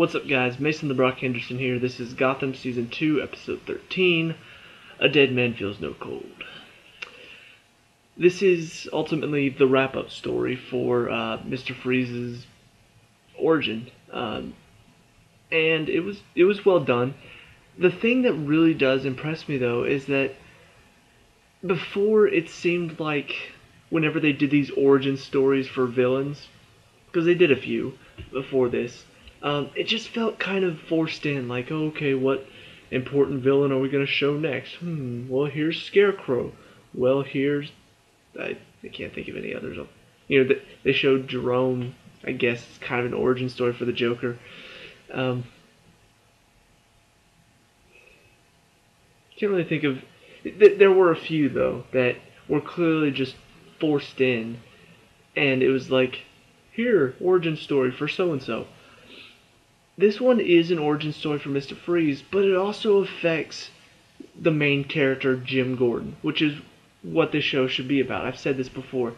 What's up, guys? Mason the Brock Henderson here. This is Gotham Season 2, Episode 13, A Dead Man Feels No Cold. This is ultimately the wrap-up story for Mr. Freeze's origin, and it was well done. The thing that really does impress me, though, is that before it seemed like whenever they did these origin stories for villains, because they did a few before this, it just felt kind of forced in, like, oh, okay, what important villain are we going to show next? Well, here's Scarecrow. Well, here's... I can't think of any others. They showed Jerome, I guess, kind of an origin story for the Joker. Can't really think of... There were a few, though, that were clearly just forced in, and it was like, here, origin story for so-and-so. This one is an origin story for Mr. Freeze, but it also affects the main character, Jim Gordon, which is what this show should be about. I've said this before.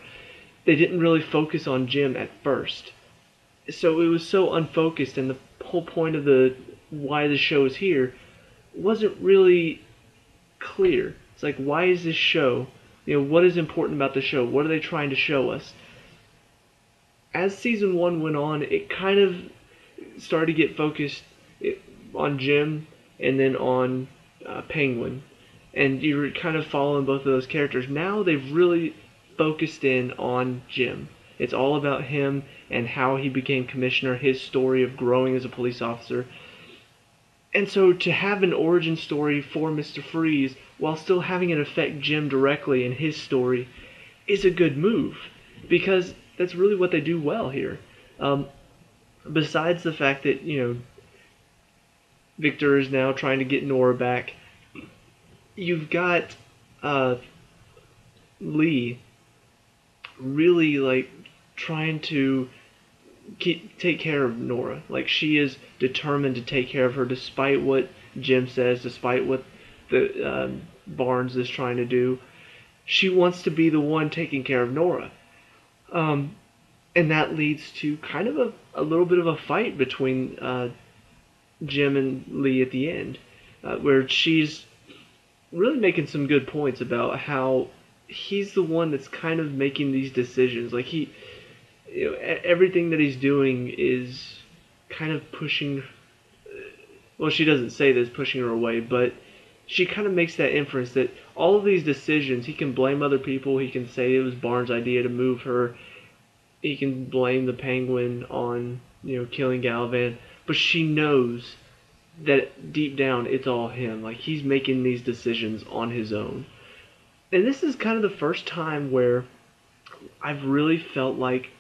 They didn't really focus on Jim at first. So it was so unfocused, and the whole point of why the show is here wasn't really clear. It's like, why is this show? What is important about the show? What are they trying to show us? As Season 1 went on, it kind of started to get focused on Jim and then on Penguin, and you were kind of following both of those characters. Now they've really focused in on Jim. It's all about him and how he became commissioner, his story of growing as a police officer. And so to have an origin story for Mr. Freeze while still having it affect Jim directly in his story is a good move, because that's really what they do well here. Besides the fact that, Victor is now trying to get Nora back, you've got Lee really, trying to take care of Nora. Like, she is determined to take care of her despite what Jim says, despite what the Barnes is trying to do. She wants to be the one taking care of Nora. And that leads to kind of a little bit of a fight between Jim and Lee at the end, where she's really making some good points about how he's the one that's kind of making these decisions. Like, everything that he's doing is kind of pushing... Well, she doesn't say this, pushing her away, but she kind of makes that inference that all of these decisions, he can blame other people, he can say it was Barnes' idea to move her, he can blame the Penguin on, killing Gallivan, but she knows that deep down it's all him. Like, he's making these decisions on his own. And this is kind of the first time where I've really felt like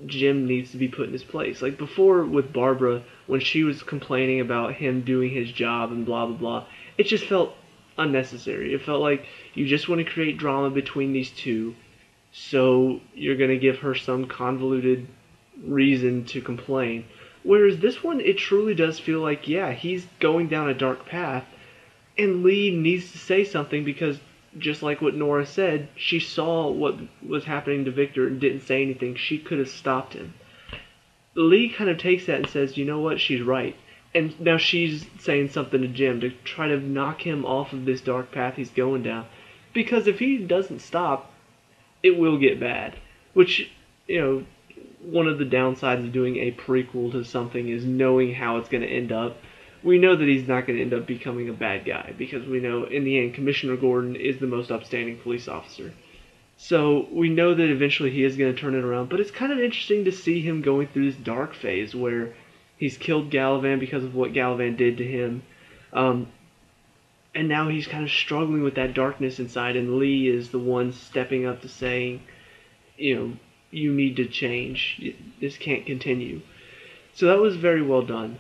Jim needs to be put in his place. Like, before with Barbara, when she was complaining about him doing his job and blah blah blah, it just felt unnecessary. It felt like you just want to create drama between these two, so you're going to give her some convoluted reason to complain. Whereas this one, it truly does feel like, yeah, he's going down a dark path, and Lee needs to say something because, just like what Nora said, she saw what was happening to Victor and didn't say anything. She could have stopped him. Lee kind of takes that and says, you know what, she's right. And now she's saying something to Jim to try to knock him off of this dark path he's going down. Because if he doesn't stop, it will get bad. Which, one of the downsides of doing a prequel to something is knowing how it's going to end up. We know that he's not going to end up becoming a bad guy, because we know in the end Commissioner Gordon is the most upstanding police officer. So we know that eventually he is going to turn it around, but it's kind of interesting to see him going through this dark phase where he's killed Gallivan because of what Gallivan did to him. And now he's kind of struggling with that darkness inside, and Lee is the one stepping up to saying, you need to change. This can't continue. So that was very well done.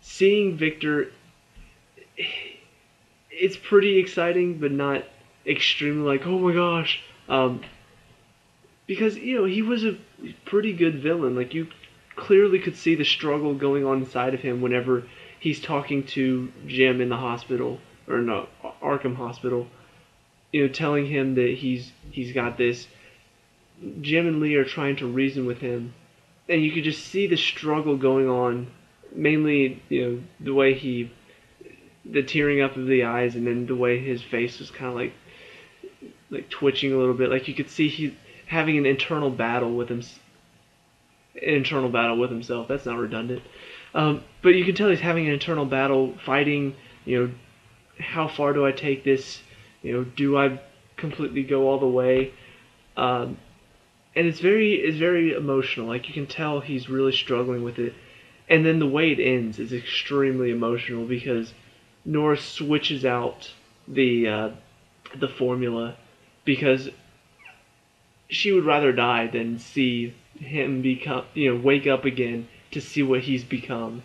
Seeing Victor, it's pretty exciting, but not extremely like, oh my gosh. Because, he was a pretty good villain. Like, you clearly could see the struggle going on inside of him whenever he's talking to Jim in the hospital, or no, Arkham Hospital, telling him that he's got this. Jim and Lee are trying to reason with him, and you could just see the struggle going on, mainly the way the tearing up of the eyes, and then the way his face was kind of like twitching a little bit. Like you could see he's having an internal battle with himself. That's not redundant. But you can tell he's having an internal battle, fighting. How far do I take this? Do I completely go all the way? And it's very emotional. Like you can tell he's really struggling with it. And then the way it ends is extremely emotional because Nora switches out the formula because she would rather die than see him wake up again to see what he's become.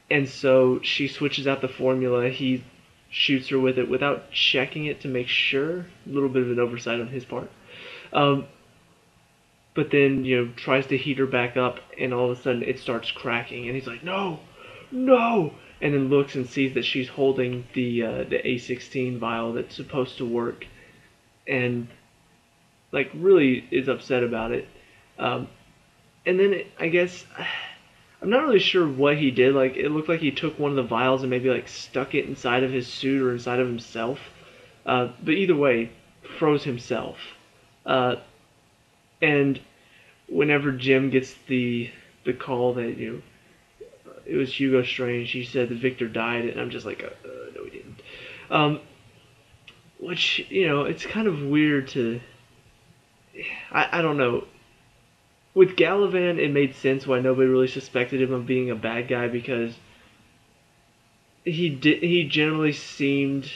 And so she switches out the formula. He shoots her with it without checking it to make sure. A little bit of an oversight on his part. But then, tries to heat her back up, and all of a sudden it starts cracking. And he's like, no, no! And then looks and sees that she's holding the A16 vial that's supposed to work. And, really is upset about it. And then, I guess, I'm not really sure what he did. It looked like he took one of the vials and maybe, stuck it inside of his suit or inside of himself. But either way, froze himself. And whenever Jim gets the call that it was Hugo Strange, he said that Victor died, and I'm just like, no, he didn't. Which it's kind of weird to. I don't know. With Gallivan, it made sense why nobody really suspected him of being a bad guy because he generally seemed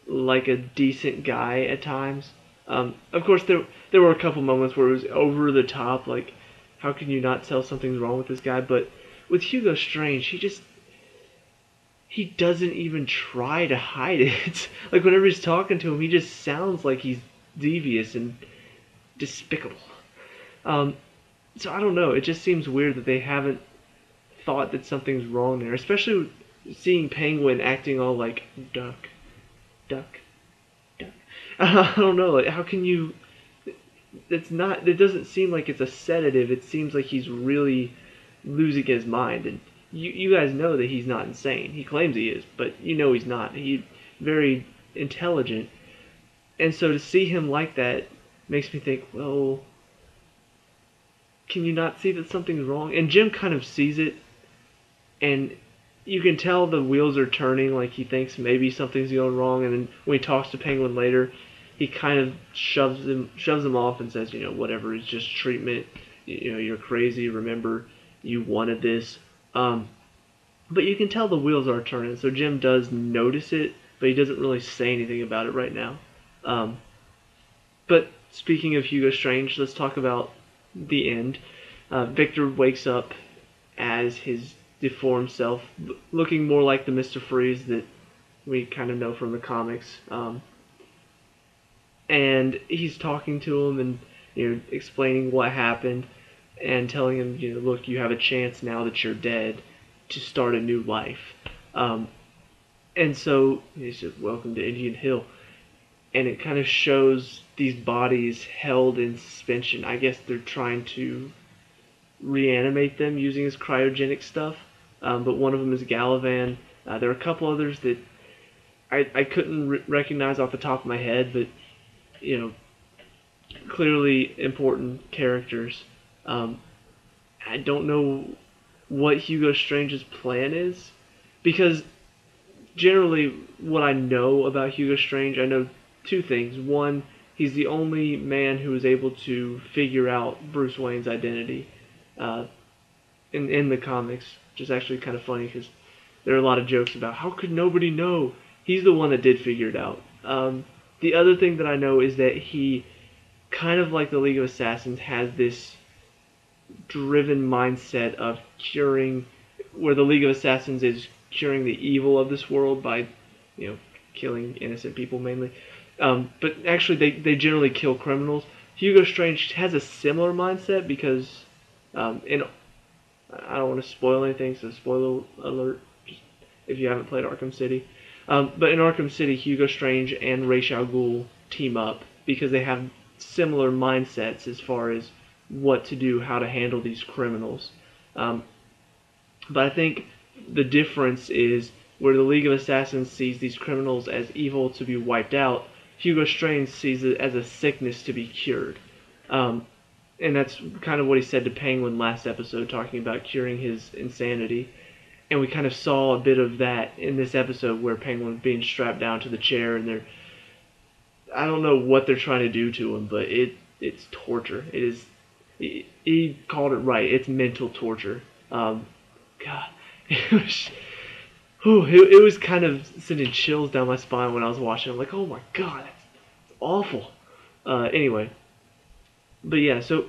like a decent guy at times. Of course, there were a couple moments where it was over the top, like, how can you not tell something's wrong with this guy? But with Hugo Strange, he doesn't even try to hide it. Whenever he's talking to him, he just sounds like he's devious and despicable. So I don't know, it just seems weird that they haven't thought that something's wrong there, especially seeing Penguin acting all like, duck, duck. I don't know, how can you... It doesn't seem like it's a sedative, it seems like he's really losing his mind, and you guys know that he's not insane. He claims he is, but he's not. He's very intelligent, and so to see him like that makes me think, well, can you not see that something's wrong? And Jim kind of sees it, and you can tell the wheels are turning, like he thinks maybe something's going wrong, and then when he talks to Penguin later, he kind of shoves him off and says, whatever, it's just treatment, you're crazy, remember, you wanted this. But you can tell the wheels are turning, so Jim does notice it, but he doesn't really say anything about it right now. But speaking of Hugo Strange, let's talk about the end. Victor wakes up as his deformed self, looking more like the Mr. Freeze that we kind of know from the comics. And he's talking to him and explaining what happened and telling him, look, you have a chance now that you're dead to start a new life. And so he said, welcome to Indian Hill. And it kind of shows these bodies held in suspension. I guess they're trying to reanimate them using his cryogenic stuff. But one of them is Gallivan. There are a couple others that I couldn't recognize off the top of my head, but clearly important characters. I don't know what Hugo Strange's plan is, because generally what I know about Hugo Strange, I know two things. One, he's the only man who is able to figure out Bruce Wayne's identity in the comics, which is actually kind of funny because there are a lot of jokes about how could nobody know. He's the one that did figure it out. The other thing that I know is that he, kind of like the League of Assassins, has this driven mindset of curing, where the League of Assassins is curing the evil of this world by, killing innocent people mainly. But actually, they generally kill criminals. Hugo Strange has a similar mindset because, I don't want to spoil anything, so spoiler alert if you haven't played Arkham City. But in Arkham City, Hugo Strange and Ra's al Ghul team up because they have similar mindsets as far as what to do, how to handle these criminals. Um, but I think the difference is where the League of Assassins sees these criminals as evil to be wiped out, Hugo Strange sees it as a sickness to be cured. Um, and that's kind of what he said to Penguin last episode, talking about curing his insanity. And we kind of saw a bit of that in this episode where Penguin's being strapped down to the chair, and I don't know what they're trying to do to him, but it's torture. It is. He called it right. It's mental torture. God, it was. It was kind of sending chills down my spine when I was watching. I'm like, oh my God, that's awful. Anyway, but yeah, so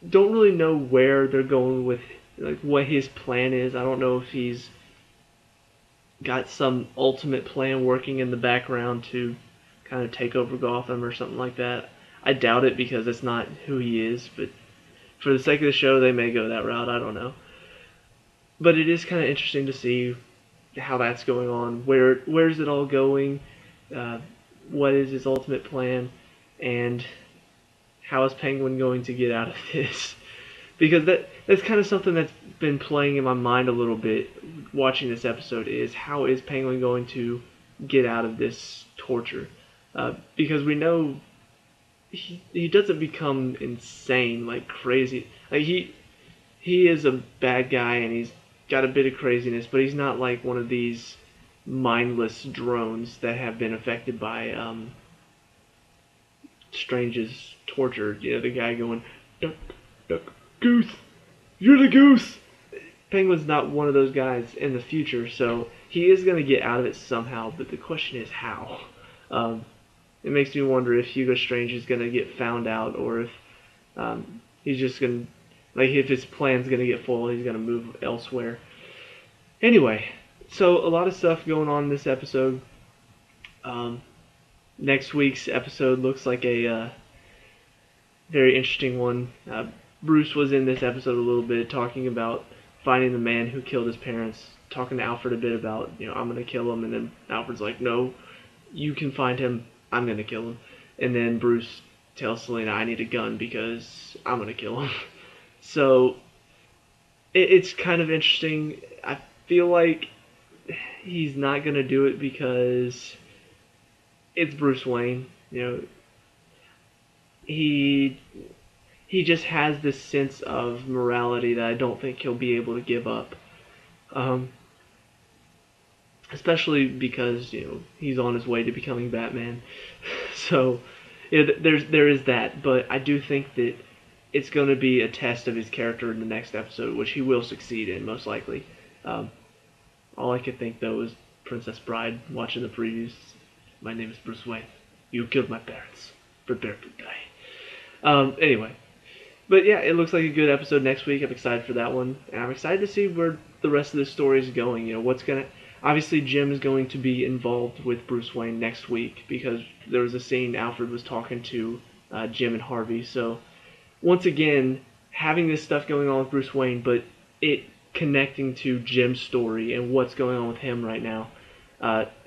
don't really know where they're going with like what his plan is. I don't know if he's got some ultimate plan working in the background to kind of take over Gotham or something like that. I doubt it because that's not who he is, but for the sake of the show, they may go that route. I don't know. But it is kind of interesting to see how that's going on. Where's it all going? What is his ultimate plan? And how is Penguin going to get out of this? Because that's kind of something that's been playing in my mind a little bit watching this episode is how is Penguin going to get out of this torture? Because we know he doesn't become insane like crazy. Like he is a bad guy and he's got a bit of craziness, but he's not like one of these mindless drones that have been affected by Strange's torture. You know, the guy going, duck, duck, goose, you're the goose. Penguin's not one of those guys in the future, so he is going to get out of it somehow, but the question is how. It makes me wonder if Hugo Strange is going to get found out, or if he's just going to, like, if his plan's going to get full, he's going to move elsewhere. Anyway, so a lot of stuff going on in this episode. Next week's episode looks like a very interesting one. Bruce was in this episode a little bit, talking about finding the man who killed his parents, talking to Alfred a bit about, I'm going to kill him, and then Alfred's like, no, you can find him, I'm going to kill him. And then Bruce tells Selena, I need a gun because I'm going to kill him. So, it's kind of interesting. I feel like he's not going to do it because it's Bruce Wayne. He just has this sense of morality that I don't think he'll be able to give up. Especially because, he's on his way to becoming Batman. So, there is that. But I do think that it's going to be a test of his character in the next episode, which he will succeed in, most likely. All I could think, though, is Princess Bride watching the previews. My name is Bruce Wayne. You killed my parents. Prepare to die. Anyway. But yeah, it looks like a good episode next week. I'm excited for that one. And I'm excited to see where the rest of this story is going. Obviously, Jim is going to be involved with Bruce Wayne next week because there was a scene Alfred was talking to Jim and Harvey. So, once again, having this stuff going on with Bruce Wayne, but it connecting to Jim's story and what's going on with him right now.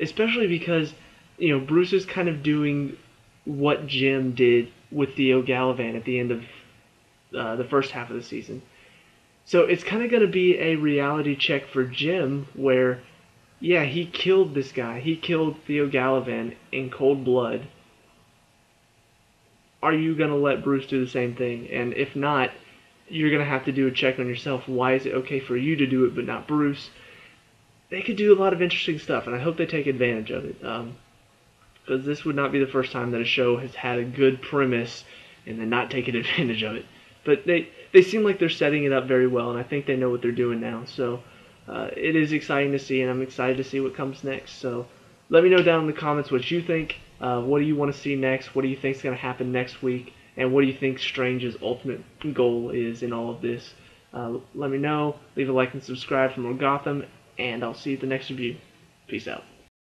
Especially because, Bruce is kind of doing what Jim did with Theo Gallivan at the end of the first half of the season. So it's kind of going to be a reality check for Jim where, yeah, he killed this guy. He killed Theo Gallivan in cold blood. Are you going to let Bruce do the same thing? And if not, you're going to have to do a check on yourself. Why is it okay for you to do it but not Bruce? They could do a lot of interesting stuff, and I hope they take advantage of it. Because this would not be the first time that a show has had a good premise and then not taken advantage of it. But they seem like they're setting it up very well, and I think they know what they're doing now. So it is exciting to see, and I'm excited to see what comes next. So let me know down in the comments what you think. What do you want to see next? What do you think is going to happen next week? And what do you think Strange's ultimate goal is in all of this? Let me know. Leave a like and subscribe for more Gotham, and I'll see you at the next review. Peace out.